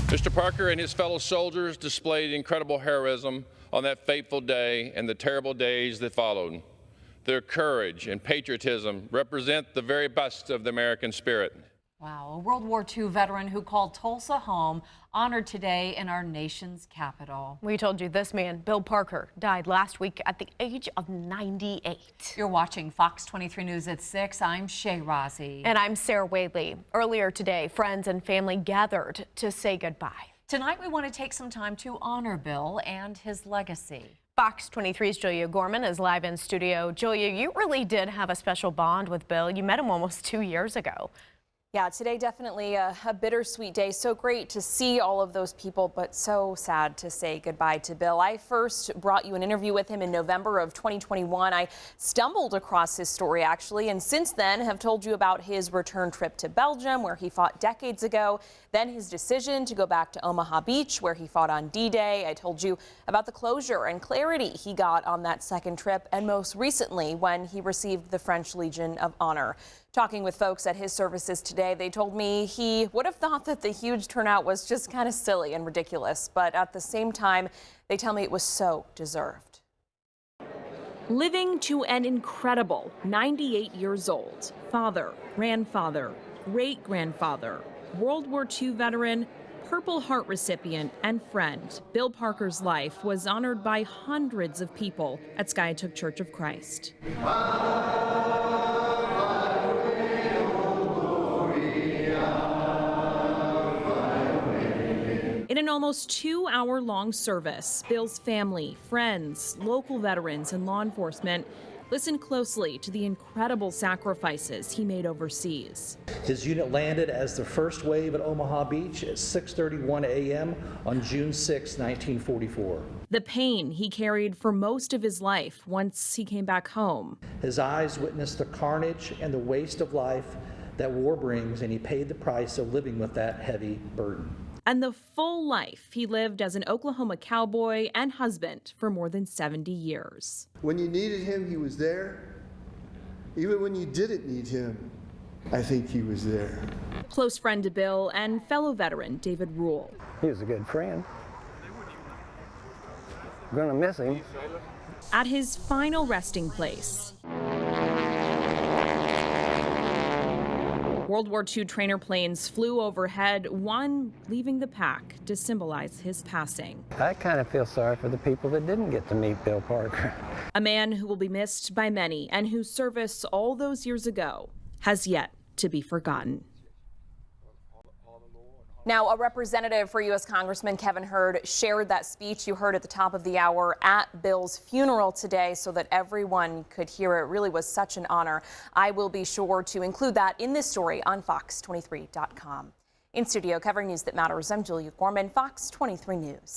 Mr. Parker and his fellow soldiers displayed incredible heroism on that fateful day and the terrible days that followed. Their courage and patriotism represent the very best of the American spirit. Wow, a World War II veteran who called Tulsa home, honored today in our nation's capital. We told you this man, Bill Parker, died last week at the age of 98. You're watching Fox 23 News at 6. I'm Shay Rozzi. And I'm Sarah Whaley. Earlier today, friends and family gathered to say goodbye. Tonight, we want to take some time to honor Bill and his legacy. Fox 23's Julia Gorman is live in studio. Julia, you really did have a special bond with Bill. You met him almost 2 years ago. Yeah, today definitely a bittersweet day. So great to see all of those people, but so sad to say goodbye to Bill. I first brought you an interview with him in November of 2021. I stumbled across his story, actually, and since then have told you about his return trip to Belgium, where he fought decades ago, then his decision to go back to Omaha Beach, where he fought on D-Day. I told you about the closure and clarity he got on that second trip, and most recently when he received the French Legion of Honor. Talking with folks at his services today, they told me he would have thought that the huge turnout was just kind of silly and ridiculous, but at the same time, they tell me it was so deserved. Living to an incredible 98 years old, father, grandfather, great-grandfather, World War II veteran, Purple Heart recipient, and friend, Bill Parker's life was honored by hundreds of people at Skiatook Church of Christ. In an almost 2-hour-long service, Bill's family, friends, local veterans, and law enforcement listened closely to the incredible sacrifices he made overseas. His unit landed as the first wave at Omaha Beach at 6:31 a.m. on June 6, 1944. The pain he carried for most of his life once he came back home. His eyes witnessed the carnage and the waste of life that war brings, and he paid the price of living with that heavy burden. And the full life he lived as an Oklahoma cowboy and husband for more than 70 years. When you needed him, he was there. Even when you didn't need him, I think he was there. Close friend to Bill and fellow veteran David Rule. He was a good friend. Gonna miss him. At his final resting place, World War II trainer planes flew overhead, one leaving the pack to symbolize his passing. I kind of feel sorry for the people that didn't get to meet Bill Parker. A man who will be missed by many and whose service all those years ago has yet to be forgotten. Now, a representative for U.S. Congressman Kevin Hurd shared that speech you heard at the top of the hour at Bill's funeral today so that everyone could hear it. It really was such an honor. I will be sure to include that in this story on Fox23.com. In studio covering news that matters, I'm Julia Gorman, Fox 23 News.